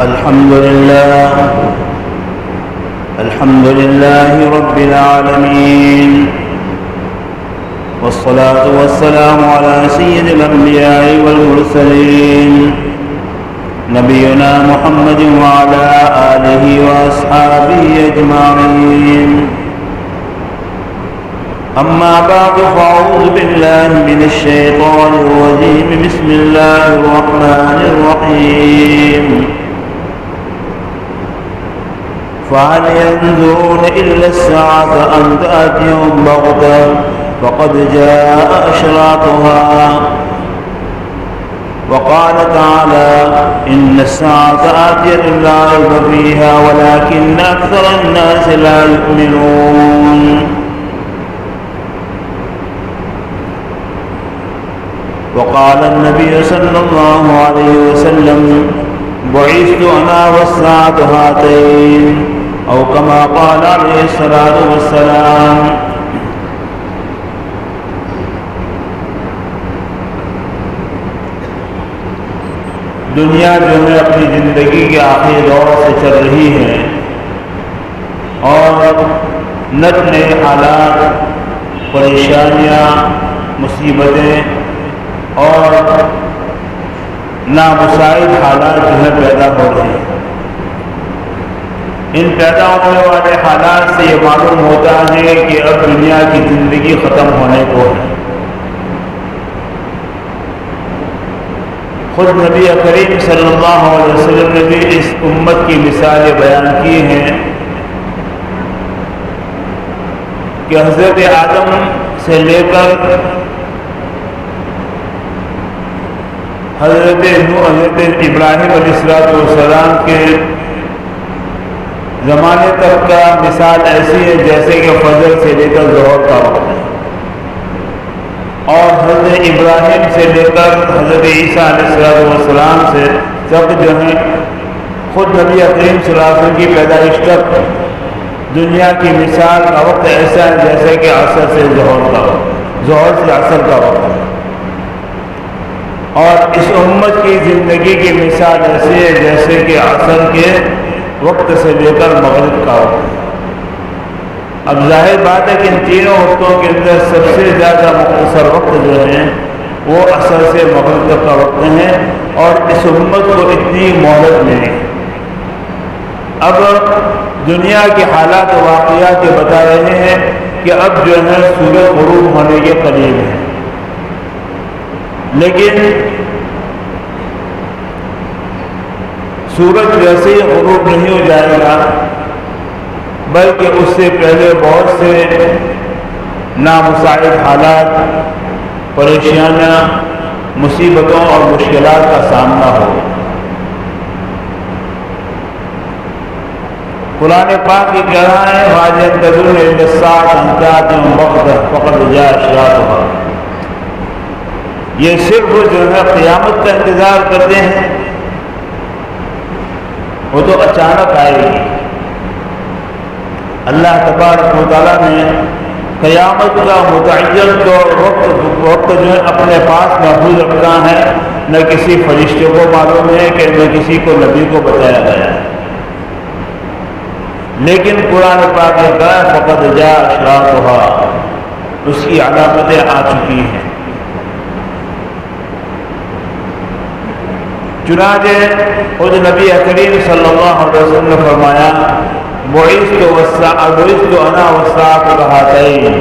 الحمد لله رب العالمين، والصلاة والسلام على سيد الأنبياء والمرسلين نبينا محمد وعلى آله وأصحابه أجمعين. أما بعد، فأعوذ بالله من الشيطان الرجيم. بسم الله الرحمن الرحيم. فهل ينظرون إلا الساعة أن تأتيهم بغتة فقد جاء أشراطها. وقال تعالى: إن الساعة آتية لا ريب فيها ولكن أكثر الناس لا يؤمنون. وقال النبي صلى الله عليه وسلم: بعثت أنا والساعة هاتين، أو كما قال عليه الصلاة والسلام. دنیا جو ہے اپنی زندگی کے آخری دور سے چل رہی ہے اور نت نئے حالات، پریشانیاں، مصیبتیں اور نامساعد حالات جو ہے پیدا ہو رہے ہیں. ان پیدا ہونے والے حالات سے یہ معلوم ہوتا ہے کہ اب دنیا کی زندگی ختم ہونے کو ہے. خود نبی کریم صلی اللہ علیہ وسلم نے بھی اس امت کی مثالیں بیان کی ہیں کہ حضرت آدم سے لے کر حضرت ابراہیم علیہ السلام کے زمانے تک کا مثال ایسی ہے جیسے کہ فجر سے لے کر ظہر کا وقت ہے، اور حضرت ابراہیم سے لے کر حضرت عیسیٰ علیہ السلام سے تک جو ہیں خود نبی کریم صلی اللہ علیہ وسلم کی پیدائش تک دنیا کی مثال کا وقت ایسا ہے جیسے کہ عصر سے ظہر کا وقت، ظہر سے عصر کا وقت ہے. اور اس امت کی زندگی کی مثال ایسی ہے جیسے کہ عصر کے وقت سے لے کر مغرب کا وقت. اب ظاہر بات ہے کہ ان تینوں وقتوں کے اندر سب سے زیادہ مختصر وقت جو ہے وہ عصر سے مغرب تک کا وقت ہے، اور اس امت کو اتنی مہلت ملی. اب دنیا کے حالات و واقعات یہ بتا رہے ہیں کہ اب جو ہے سورج غروب ہونے کے قریب ہے، لیکن سورج ویسے ہی غروب نہیں ہو جائے گا، بلکہ اس سے پہلے بہت سے نامساعد حالات، پریشانیاں، مصیبتوں اور مشکلات کا سامنا ہوگا. قرآن پاک یہ کہہ رہا ہے: وَيَنْتَظِرُونَ إِلَّا السَّاعَةَ أَن تَأْتِيَهُمْ بَغْتَةً فَقَدْ جَاءَ أَشْرَاطُهَا. یہ صرف جو ہے قیامت کا انتظار کرتے ہیں، وہ تو اچانک آئے گی. اللہ تبارک و تعالیٰ نے قیامت کا متعین وقت جو ہے اپنے پاس محفوظ رکھا ہے. نہ کسی فرشتے کو معلوم ہے کہ نہ کسی کو نبی کو بتایا گیا ہے، لیکن قرآن پاک نے کہا فقد جاء اشراطها، اس کی علامتیں آ چکی ہیں. چنانچہ خود نبی کریم صلی اللہ علیہ وسلم نے فرمایا: بعثت انا والساعة هاتين،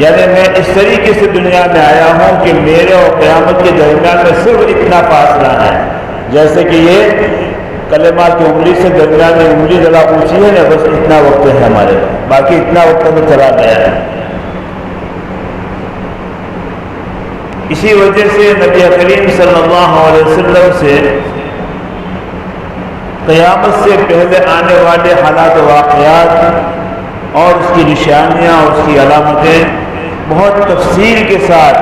یعنی میں اس طریقے سے دنیا میں آیا ہوں کہ میرے اور قیامت کے درمیان میں صرف اتنا فاصلہ ہے، جیسے کہ یہ کلمہ کی انگلی سے درمیان میں انگلی ذرا اونچی ہے نا، بس اتنا وقت ہے ہمارے پاس، باقی اتنا وقت تو چلا گیا ہے. اسی وجہ سے نبی کریم صلی اللہ علیہ وسلم سے قیامت سے پہلے آنے والے حالات و واقعات اور اس کی نشانیاں اور اس کی علامتیں بہت تفصیل کے ساتھ،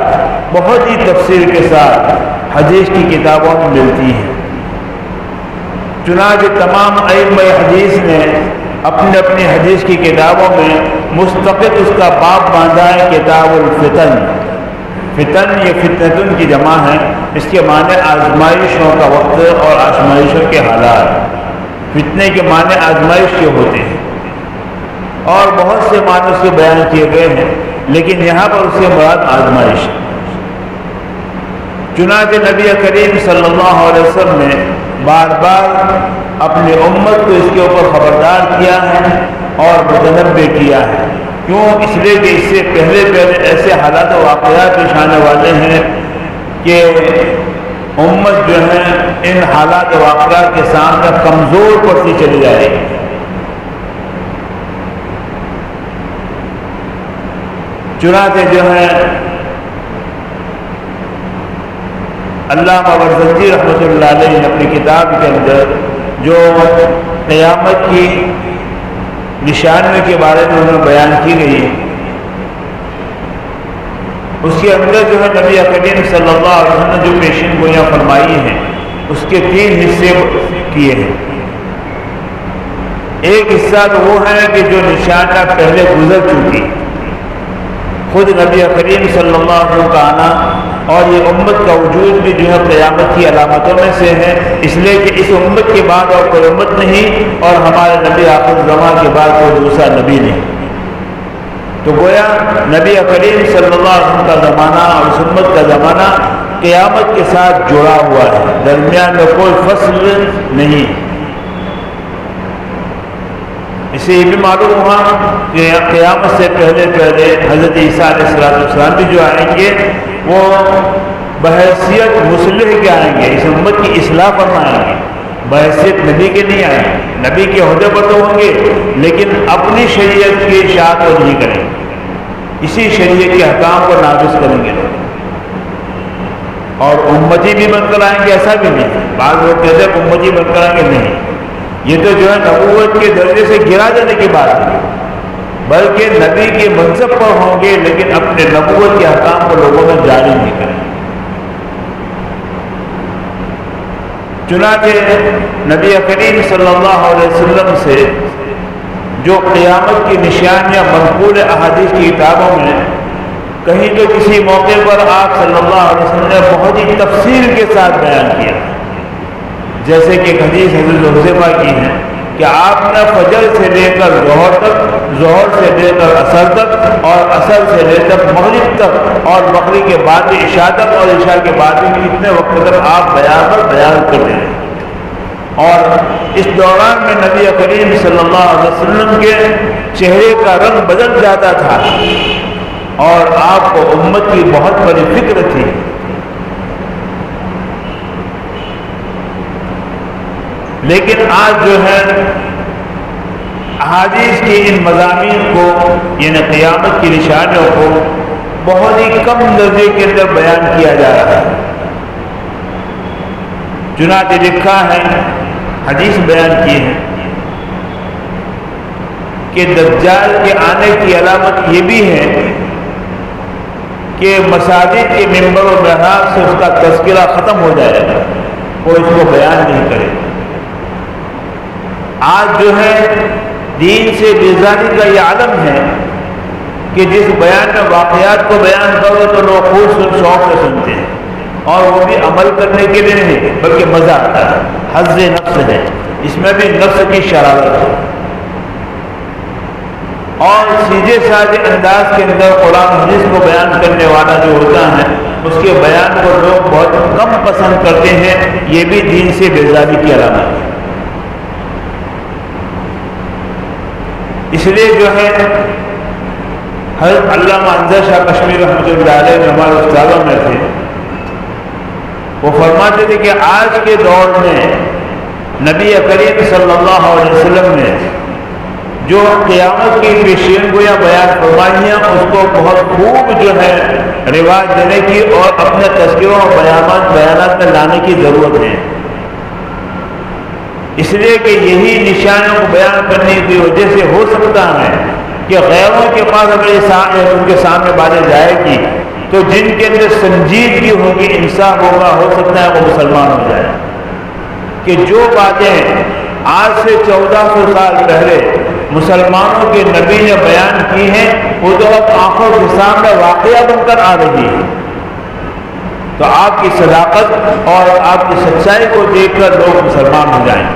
بہت ہی تفصیل کے ساتھ حدیث کی کتابوں میں ملتی ہیں. چنانچہ تمام ائمہ حدیث نے اپنی اپنی حدیث کی کتابوں میں مستقل اس کا باب باندھا ہے، کتاب الفتن. فتن یہ فتنتن کی جمع ہے، اس کے معنی آزمائشوں کا وقت اور آزمائشوں کے حالات. فتنے کے معنی آزمائش کے ہوتے ہیں اور بہت سے معنی اس کے بیان کیے گئے ہیں، لیکن یہاں پر اس سے مراد آزمائش. چنانچہ نبی کریم صلی اللہ علیہ وسلم نے بار بار اپنی امت کو اس کے اوپر خبردار کیا ہے اور متنبع کیا ہے. کیوں؟ اس لیے کہ اس سے پہلے ایسے حالات و واقعات پیش آنے والے ہیں کہ امت جو ہے ان حالات و واقعات کے سامنے کمزور پڑتی چلی جائے گی. چنانچہ جو ہے علامہ ورزنجی رحمۃ اللہ علیہ نے اپنی کتاب کے اندر جو قیامت کی نشانیوں کے بارے میں انہوں نے بیان کی گئی ہے، اس کے اندر جو ہے نبی کریم صلی اللہ علیہ وسلم نے جو پیشین گوئیاں فرمائی ہیں اس کے 3 حصے کیے ہیں. ایک حصہ تو وہ ہے کہ جو نشانیاں پہلے گزر چکی، خود نبی کریم صلی اللہ علیہ وسلم کا آنا اور یہ امت کا وجود بھی جو ہے قیامت کی علامتوں میں سے ہے، اس لیے کہ اس امت کے بعد اور کوئی امت نہیں اور ہمارے نبی آخر الزمان کے بعد کوئی دوسرا نبی نہیں. تو گویا نبی کریم صلی اللہ علیہ وسلم کا زمانہ اور اس امت کا زمانہ قیامت کے ساتھ جڑا ہوا ہے، درمیان میں کوئی فصل نہیں. اسے یہ بھی معلوم ہوا کہ قیامت سے پہلے حضرت عیسیٰ علیہ السلام بھی جو آئیں گے وہ بحیثیت مصلح کے آئیں گے، اس امت کی اصلاح فرمائیں گے، بحیثیت نبی کے نہیں آئیں گے. نبی کے عہدے پر تو ہوں گے لیکن اپنی شریعت کی اشاعت وہ نہیں کریں گے، اسی شریعت کے احکام کو نافذ کریں گے اور امتی بھی بن کر آئیں گے. ایسا بھی نہیں، بعض لوگ کہتے ہیں امتی بن کر آئیں گے، نہیں، یہ تو جو ہے نبوت کے درجے سے گرا جانے کی بات ہے، بلکہ نبی کے منصب پر ہوں گے لیکن اپنے نبوت کے احکام کو لوگوں میں جاری نہیں کریں. چنانچہ نبی کریم صلی اللہ علیہ وسلم سے جو قیامت کی نشانیاں منقول احادیث کی کتابوں میں کہیں تو کسی موقع پر آپ صلی اللہ علیہ وسلم نے بہت ہی تفصیل کے ساتھ بیان کیا، جیسے کہ حدیث حضرت حذیفہ کی ہے کہ آپ نے فجر سے لے کر ظہر تک، ظہر سے لے کر عصر تک اور عصر سے لے کر مغرب تک اور مغرب کے بعد عشاء تک اور عشاء کے بعد اتنے وقت تک آپ بیان کر رہے ہیں. اور اس دوران میں نبی کریم صلی اللہ علیہ وسلم کے چہرے کا رنگ بدل جاتا تھا اور آپ کو امت کی بہت بڑی فکر تھی. لیکن آج جو ہے احادیث کی ان مضامین کو یعنی قیامت کی نشانیوں کو بہت ہی کم درجے کے اندر بیان کیا جا رہا ہے. چنانچہ لکھا ہے، حدیث بیان کی ہے کہ دجال کے آنے کی علامت یہ بھی ہے کہ مساجد کے ممبر و محراب سے اس کا تذکرہ ختم ہو جائے گا، کوئی اس کو بیان نہیں کرے. آج جو ہے دین سے بیزاری کا یہ عالم ہے کہ جس بیان میں واقعات کو بیان کرو تو لوگ خوب شوق سے سنتے ہیں اور وہ بھی عمل کرنے کے لیے نہیں بلکہ مزہ آتا ہے. حظ نفس ہے، اس میں بھی نفس کی شرارت ہے اور سیدھے سادھے انداز کے اندر قرآن حدیث کو بیان کرنے والا جو ہوتا ہے اس کے بیان کو لوگ بہت کم پسند کرتے ہیں. یہ بھی دین سے بیزاری کی علامت ہے. اس لیے جو ہے حضرت علامہ انظر شاہ کشمیری رحمۃ اللہ علیہ جو ہمارے استادوں میں تھے، وہ فرماتے تھے کہ آج کے دور میں نبی کریم صلی اللہ علیہ وسلم نے جو قیامت کی پیشین گویاں بیان فرمائی ہیں اس کو بہت خوب جو ہے رواج دینے کی اور اپنے تذکروں اور بیانات میں لانے کی ضرورت ہے. اس لیے کہ یہی نشانوں کو بیان کرنے کی وجہ سے ہو سکتا ہے کہ غیروں کے پاس اگر یہ ان کے سامنے باتیں جائے گی تو جن کے اندر سنجیدگی ہوگی، انصاف ہوگا، ہو سکتا ہے وہ مسلمان ہو جائے. کہ جو باتیں آج سے 1400 سال پہلے مسلمانوں کے نبی نے بیان کی ہیں وہ تو اب آنکھوں کے سامنے واقعہ بن کر آ رہی ہے. تو آپ کی صداقت اور آپ کی سچائی کو دیکھ کر لوگ مسلمان ہو جائیں۔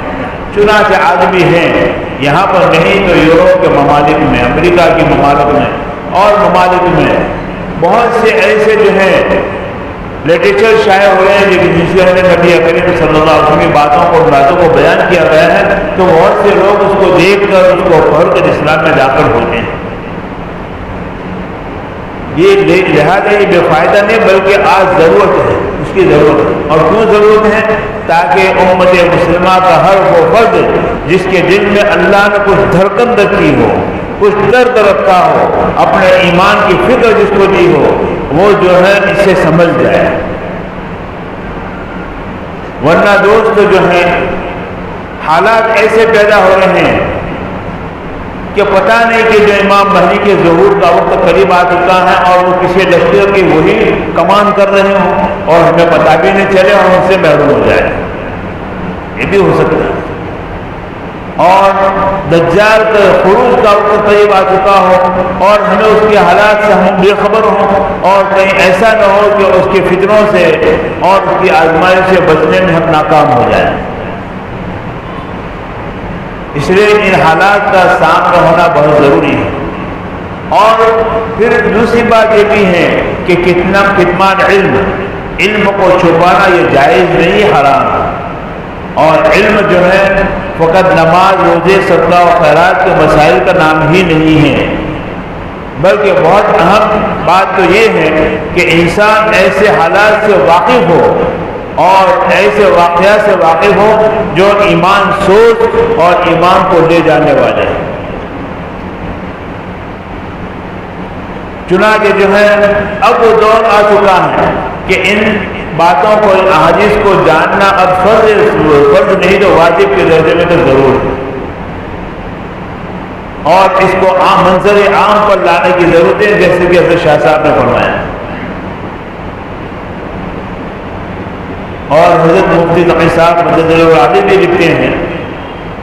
چنانچہ آدمی ہیں یہاں پر نہیں تو یورپ کے ممالک میں، امریکہ کے ممالک میں اور ممالک میں بہت سے ایسے جو ہیں لٹریچر شائع ہو رہے ہیں جس کے اندر نبی کریم صلی اللہ علیہ وسلم کی باتوں کو بیان کیا گیا ہے، تو بہت سے لوگ اس کو دیکھ کر اس کو پڑھ کر اسلام میں داخل ہوتے ہیں۔ یہ لہٰذا یہ بے فائدہ نہیں بلکہ آج ضرورت ہے، اس کی ضرورت ہے۔ اور کیوں ضرورت ہے؟ تاکہ امت مسلمہ کا ہر وہ فرد جس کے دل میں اللہ نے کچھ دھڑکن رکھی ہو، کچھ درد رکھا ہو، اپنے ایمان کی فکر جس کو دی ہو، وہ جو ہے اس سے سمجھ جائے۔ ورنہ دوست جو ہیں حالات ایسے پیدا ہو رہے ہیں کہ پتہ نہیں کہ جو امام مہدی کے ظہور کا وقت قریب آ چکا ہے اور وہ کسی لشکر کی وہی کمان کر رہے ہوں اور ہمیں پتہ بھی نہیں چلے اور ان سے محروم ہو جائے، یہ بھی ہو سکتا ہے۔ اور دجال کا خروج کا وقت قریب آ چکا ہو اور ہمیں اس کے حالات سے ہم بے خبر ہوں اور کہیں ایسا نہ ہو کہ اس کے فتنوں سے اور اس کی آزمائش سے بچنے میں ہم ناکام ہو جائیں۔ اس لیے ان حالات کا سامنا ہونا بہت ضروری ہے۔ اور پھر دوسری بات یہ بھی ہے کہ کتمان علم کو چھپانا یہ جائز نہیں، حرام ہے۔ اور علم جو ہے فقط نماز، روزے، صدقہ و خیرات کے مسائل کا نام ہی نہیں ہے، بلکہ بہت اہم بات تو یہ ہے کہ انسان ایسے حالات سے واقف ہو اور ایسے واقعات سے واقف ہو جو ایمان سوز اور ایمان کو لے جانے والے ہیں۔ چنانچہ جو ہے اب وہ دور آ چکا ہے کہ ان باتوں کو، ان احادیث کو جاننا اب فرض نہیں تو واجب کے درجے میں تو ضرور ہے، اور اس کو عام منظر عام پر لانے کی ضرورت ہے، جیسے کہ حضرت شاہ صاحب نے فرمایا۔ اور حضرت مفتی تقی صاحب مدد اللہ علیہ بھی لکھتے ہیں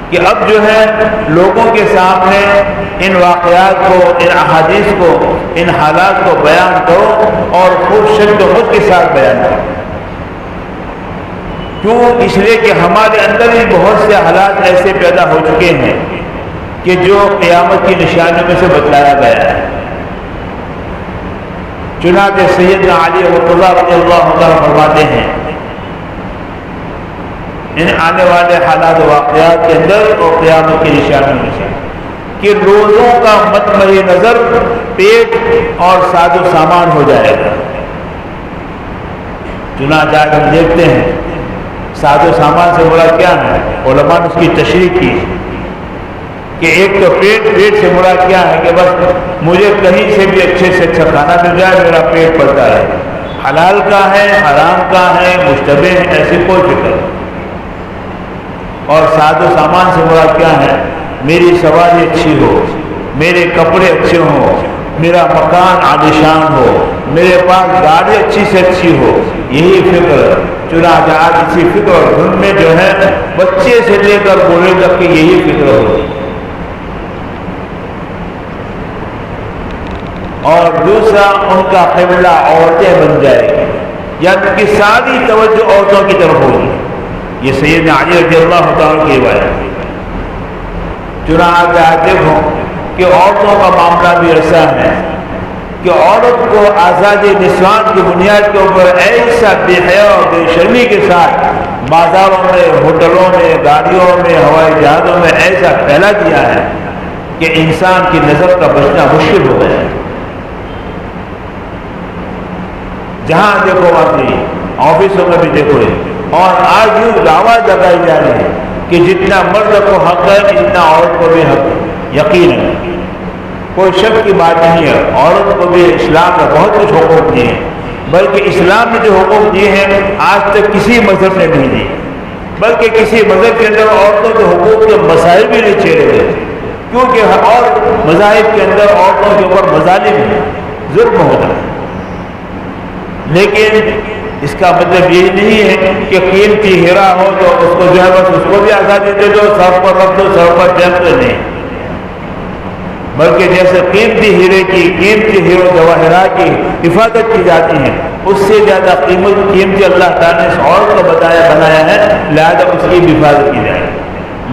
کہ اب جو ہے لوگوں کے سامنے ان واقعات کو، ان احادیث کو، ان حالات کو بیان کرو اور خوب شد و خود کے ساتھ بیان کرو۔ کیوں؟ اس لیے کہ ہمارے اندر ہی بہت سے حالات ایسے پیدا ہو چکے ہیں کہ جو قیامت کی نشانیوں میں سے بتلایا گیا ہے۔ چنانچہ سیدنا علی رضی اللہ عنہ فرماتے ہیں ان آنے والے حالات و واقعات کے اندر اور قیامت کی نشانیوں میں سے کہ روزوں کا مطمع نظر پیٹ اور ساز و سامان ہو جائے گا۔ چنانچہ آج ہم دیکھتے ہیں ساز و سامان سے مراد کیا ہے؟ علماء نے اس کی تشریح کی کہ ایک تو پیٹ سے مراد کیا ہے کہ بس مجھے کہیں سے بھی اچھے سے اچھا کھانا مل جائے، میرا پیٹ بھرتا ہے، حلال کا ہے، حرام کا ہے، مشتبہ ہے، ایسی کوئی فکر نہیں۔ اور ساز و سامان سے مراد کیا ہے؟ میری سواری اچھی ہو، میرے کپڑے اچھے ہوں، میرا مکان عالیشان ہو، میرے پاس گاڑی اچھی سے اچھی ہو، یہی فکر۔ چنانچہ آج اسی فکر اور دھن میں جو ہے بچے سے لے کر بوڑھے تک کی یہی فکر ہوتی ہے۔ اور دوسرا ان کا قبلہ عورتیں بن جائے گی، یا ان کی ساری توجہ عورتوں کی طرف ہوگی۔ یہ سیدنا علی رضی اللہ تعالیٰ کی روایت ہے۔ چنانچہ آپ دیکھو کہ عورتوں کا معاملہ بھی ایسا ہے کہ عورت کو آزادی نسوان کی بنیاد کے اوپر ایسا بے حیا اور بے شرمی کے ساتھ بازاروں میں، ہوٹلوں میں، گاڑیوں میں، ہوائی جہازوں میں ایسا پھیلا دیا ہے کہ انسان کی نظر کا بچنا مشکل ہو گیا ہے۔ جہاں دیکھو وہاں آفسوں میں بھی دیکھو، اور آج یوں دعویٰ جگائی جا رہی ہے کہ جتنا مرد کو حق ہے اتنا عورت کو بھی حق ہے۔ یقین ہے، کوئی شک کی بات نہیں ہے، عورت کو بھی اسلام نے بہت کچھ حقوق دیے ہیں، بلکہ اسلام نے جو حقوق دیے ہیں آج تک کسی مذہب نے نہیں دیے، بلکہ کسی مذہب کے اندر عورتوں کے حقوق کے مسائل بھی نہیں چھیڑے گئے، کیونکہ اور مذاہب کے اندر عورتوں کے اوپر مظالم ہے، ظلم ہوتا ہے۔ لیکن اس کا مطلب یہ نہیں ہے کہ قیمتی ہیرا ہو تو اس کو جو ہے بس اس کو بھی آزادی دے دو، سر پر رکھ دو، سر پر جم تو نہیں۔ بلکہ جیسے قیمتی ہیرے کی، قیمتی ہیرو جواہرات کی حفاظت کی جاتی ہے، اس سے زیادہ قیمتی اللہ تعالیٰ نے اس عورت کو بنایا ہے، لہذا اس کی بھی حفاظت کی جائے۔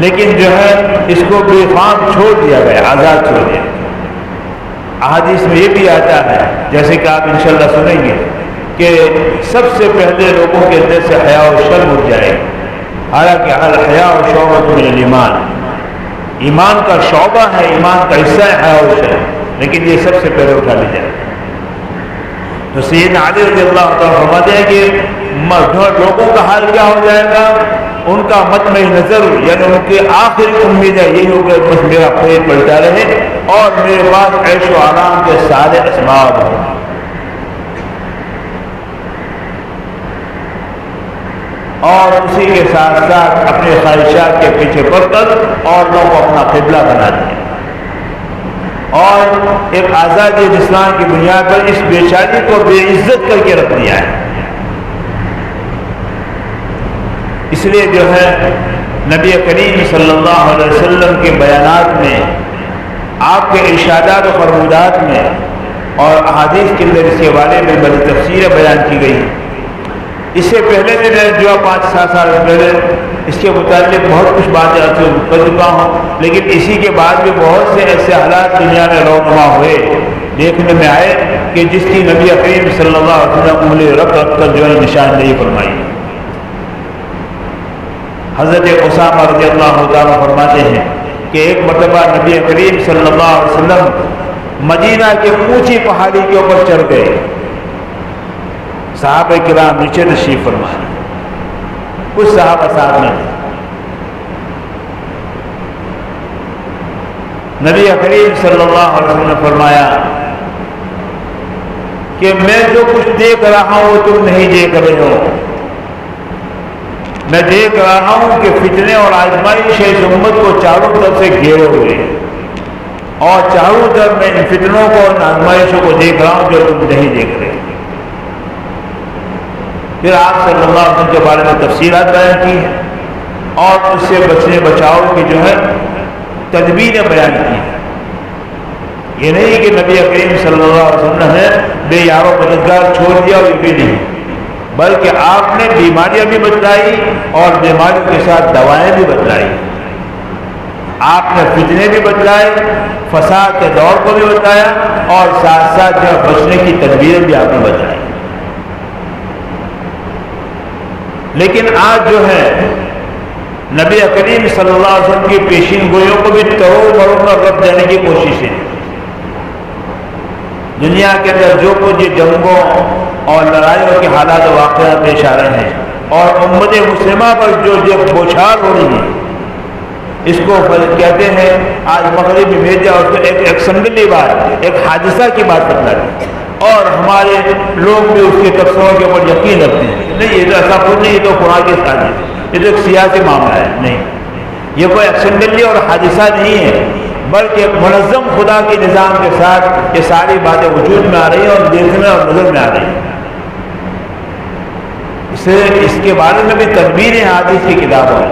لیکن جو ہے اس کو بے فام چھوڑ دیا گیا، آزاد چھوڑ دیا۔ احادیث میں یہ بھی آتا ہے، جیسے کہ آپ انشاءاللہ سنیں گے، کہ سب سے پہلے لوگوں کے اندر سے حیا و شرم اٹھ جائے، حالانکہ الحیاء شعبۃ من الایمان، ایمان کا شعبہ ہے، ایمان کا حصہ ہے حیا و شرم، لیکن یہ سب سے پہلے اٹھا لی جائے۔ تو سیدنا علی رضی اللہ تعالیٰ فرماتے ہیں کہ لوگوں کا حال کیا ہو جائے گا، ان کا مطمع نظر یعنی ان کی آخری امید ہے یہی ہوگا بس میرا پیٹ پلٹا رہے اور میرے پاس عیش و آرام کے سارے اسباب ہوں، اور اسی کے ساتھ ساتھ اپنے خواہشات کے پیچھے پڑ کر اور لوگوں کو اپنا قبلہ بنا دیا، اور ایک آزادی اسلام کی بنیاد پر اس بیچاری کو بے عزت کر کے رکھ دیا ہے۔ اس لیے جو ہے نبی کریم صلی اللہ علیہ وسلم کے بیانات میں، آپ کے ارشادات و فرمودات میں اور احادیث کے اندر اس کے بارے میں بڑی تفصیلیں بیان کی گئی۔ اس سے پہلے بھی میں جو 5-7 سال پہلے اس کے متعلق بہت کچھ باتیں کر چکا ہوں، لیکن اسی کے بعد بھی بہت سے ایسے حالات دنیا میں رونما ہوئے، دیکھنے میں آئے کہ جس کی نبی کریم صلی اللہ علیہ وسلم انگلی رکھ کر جو ہے نشاندہی فرمائی۔ حضرت اسامہ رضی اللہ تعالیٰ فرماتے ہیں کہ ایک مرتبہ نبی کریم صلی اللہ علیہ وسلم مدینہ کے اونچی پہاڑی کے اوپر چڑھ گئے، صحابہ کرام نیچے تشریف فرمائے، کچھ صحابہ ساتھ میں تھے۔ نبی کریم صلی اللہ علیہ وسلم نے فرمایا کہ میں جو کچھ دیکھ رہا ہوں وہ تم نہیں دیکھ رہے ہو، میں دیکھ رہا ہوں کہ فتنے اور آزمائش اس امت کو چاروں طرف سے گھیرے ہوئے، اور چاروں طرف میں ان فتنوں کو اور آزمائشوں کو دیکھ رہا ہوں جو تم نہیں دیکھ رہے۔ پھر آپ صلی اللہ علیہ وسلم کے بارے میں تفصیلات بیان کی ہیں اور اس سے بچنے بچاؤ کی جو ہے تدبیریں بیان کی ہیں۔ یہ نہیں کہ نبی کریم صلی اللہ علیہ وسلم نے بے یار و مددگار چھوڑ دیا، اور یہ بھی نہیں، بلکہ آپ نے بیماریاں بھی بتلائی اور بیماریوں کے ساتھ دوائیں بھی بتلائی، آپ نے فتنے بھی بتلائے، فساد کے دور کو بھی بتایا، اور ساتھ ساتھ جو بچنے کی تدبیریں بھی آپ نے بتلائی۔ لیکن آج جو ہے نبی کریم صلی اللہ علیہ وسلم کی پیشین گوئیوں کو بھی توڑ مروڑ کر رکھ دینے کی کوشش ہے۔ دنیا کے اندر جو کچھ جنگوں اور لڑائیوں کے حالات و واقعات پیش آ رہے ہیں اور امت مسلمہ پر جو بوچھار ہو رہی ہے، اس کو کہتے ہیں آج مغربی میڈیا اس کو ایک سنگلی بات، ایک حادثہ کی بات بتلا رہی ہے، اور ہمارے لوگ بھی اس کے تبصروں کے اوپر یقین رکھتے ہیں۔ نہیں، یہ تو ایسا کچھ نہیں، یہ تو قرآن کی سازش ہے، یہ تو ایک سیاسی معاملہ ہے۔ نہیں، یہ کوئی ایکسنڈلی اور حادثہ نہیں ہے، بلکہ ایک منظم خدا کے نظام کے ساتھ یہ ساری باتیں وجود میں آ رہی ہیں اور دیکھنے اور نظر میں آ رہی ہیں۔ اس کے بارے میں بھی تدبیریں حدیث کی کتابوں میں،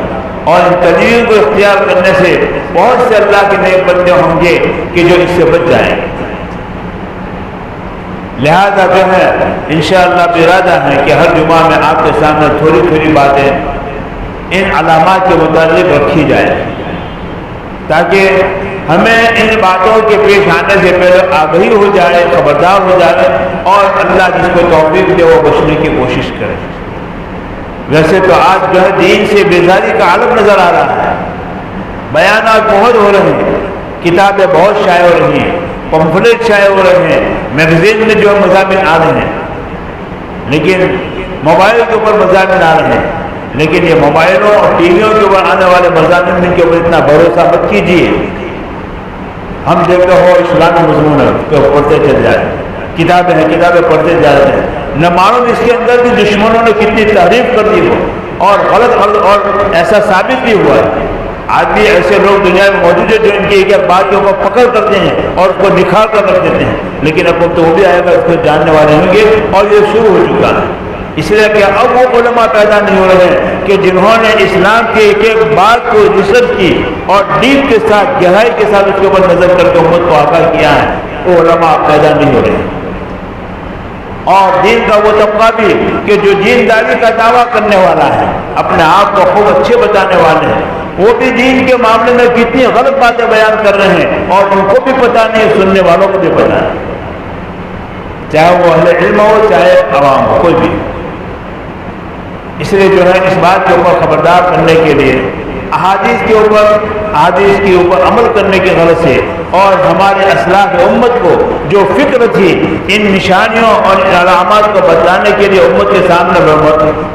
اور ان تدبیروں کو اختیار کرنے سے بہت سے اللہ کے نیک بندے ہوں گے کہ جو اس سے بچ جائیں گے۔ لہذا جو ہے انشاءاللہ ارادہ ہے کہ ہر جمعہ میں آپ کے سامنے تھوڑی تھوڑی باتیں ان علامات کے متعلق رکھی جائے، تاکہ ہمیں ان باتوں کے پیش آنے سے پہلے آگہی ہو جائے، خبردار ہو جائے، اور اللہ جس کو توفیق دے وہ بچنے کی کوشش کرے۔ ویسے تو آج جو ہے دین سے بیزاری کا عالم نظر آ رہا ہے، بیانات بہت ہو رہے ہیں، کتابیں بہت شائع ہو رہی ہیں، پمفلیٹ شائع ہو رہے ہیں، میگزین میں جو مضامین آ رہے ہیں، لیکن موبائل کے اوپر مضامین آ رہے ہیں، لیکن یہ موبائلوں اور ٹی ویوں کے اوپر آنے والے مضامین کے اوپر اتنا بھروسہ مت کیجیے۔ ہم دیکھتے ہو اسلامی مضمون پڑھتے چل جائیں، کتابیں ہیں، کتابیں پڑھتے جا رہے ہیں، نہ معلوم اس کے اندر بھی دشمنوں نے کتنی تحریف کر دی ہو اور غلط اور ایسا ثابت بھی ہوا ہے۔ آج بھی ایسے لوگ دنیا میں موجود ہیں جو ان کی ایک بات کے اوپر پکڑ کرتے ہیں اور اس کو نکھار کر رکھ دیتے ہیں، لیکن اب تو وہ بھی آئے گا، اس کو جاننے والے ہوں گے، اور یہ شروع ہو چکا ہے۔ اس لیے کہ اب وہ علماء پیدا نہیں ہو رہے ہیں کہ جنہوں نے اسلام کے ایک ایک بات کو ریسرچ کی اور ڈیپ کے ساتھ گہرائی کے ساتھ اس کے اوپر نظر کر کے امت کو آگاہ کیا ہے، وہ علماء پیدا نہیں ہو رہے ہیں۔ اور دین کا وہ طبقہ بھی کہ جو دینداری کا دعویٰ کرنے والا ہے، اپنے آپ کو خوب اچھے بتانے والے ہیں، وہ بھی دین کے معاملے میں کتنی غلط باتیں بیان کر رہے ہیں اور ان کو بھی پتہ نہیں، سننے والوں کو بھی پتہ نہیں، چاہے وہ اہل علم ہو چاہے عوام ہو، کوئی بھی۔ اس لیے جو ہے اس بات کے اوپر خبردار کرنے کے لیے احادیث کے اوپر عمل کرنے کی غرض سے اور ہمارے اسلاف امت کو جو فکر تھی ان نشانیوں اور ان علامات کو بتانے کے لیے امت کے سامنے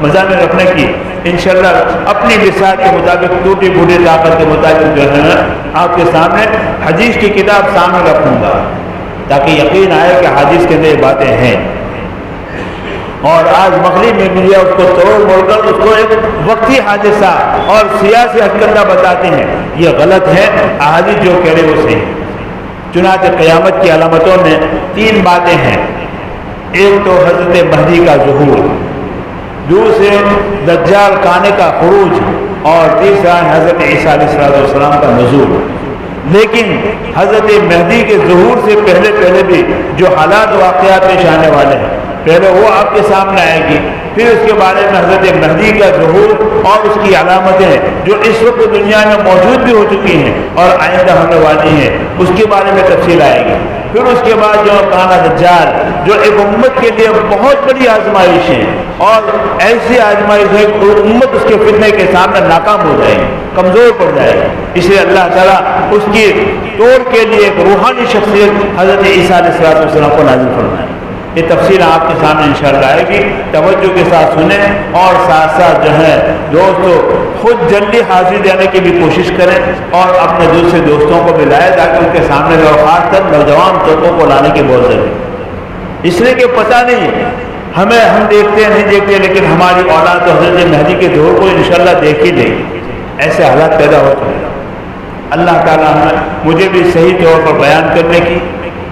مضامین رکھنے کی، انشاءاللہ اپنی لسان کے مطابق ٹوٹی پھوٹی طاقت کے مطابق جو ہے آپ کے سامنے حدیث کی کتاب سامنے رکھوں گا تاکہ یقین آئے کہ حدیث کے اندر یہ باتیں ہیں۔ اور آج مغرب میں میڈیا اس کو توڑ موڑ کر اس کو ایک وقتی حادثہ اور سیاسی ہتھکنڈہ بتاتے ہیں، یہ غلط ہے۔ احادیث جو کہہ رہے وہ صحیح۔ چنانچہ قیامت کی علامتوں میں 3 باتیں ہیں، ایک تو حضرت مہدی کا ظہور، دوسرے دجال کانے کا خروج، اور تیسرا حضرت عیسیٰ علیہ السلام کا نزول۔ لیکن حضرت مہدی کے ظہور سے پہلے بھی جو حالات واقعات پیش آنے والے ہیں، پہلے وہ آپ کے سامنے آئے گی، پھر اس کے بارے میں حضرت مہدی کا ظہور اور اس کی علامتیں جو اس وقت دنیا میں موجود بھی ہو چکی ہیں اور آئندہ ہونے والی ہیں، اس کے بارے میں تفصیل آئے گی۔ پھر اس کے بعد جو کانا دجال، جو ایک امت کے لیے بہت بڑی آزمائش ہے، اور ایسی آزمائش ہے کہ امت اس کے فتنے کے سامنے ناکام ہو جائے گی، کمزور پڑ جائے گی۔ اس لیے اللہ تعالیٰ اس کی توڑ کے لیے ایک روحانی شخصیت حضرت عیسیٰ علیہ السلام کو نازل فرمائے۔ یہ تفصیل آپ کے سامنے انشاءاللہ آئے گی، توجہ کے ساتھ سنیں اور ساتھ ساتھ جو ہے دوستو خود جلدی حاضری دینے کی بھی کوشش کریں اور اپنے دوسرے دوستوں کو بھی لائیں تاکہ ان کے سامنے جو خاص کر نوجوان طبقوں کو لانے کی بہت ضروری ہے۔ اس لیے کہ پتہ نہیں ہم دیکھتے ہیں نہیں دیکھتے، لیکن ہماری اولاد تو حضرت مہدی کے ظہور کو انشاءاللہ دیکھ ہی دے گی۔ ایسے حالات پیدا ہوتے ہیں۔ اللہ تعالیٰ مجھے بھی صحیح طور پر بیان کرنے کی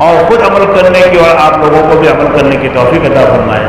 اور خود عمل کرنے کی اور آپ لوگوں کو بھی عمل کرنے کی توفیق عطا فرمائے۔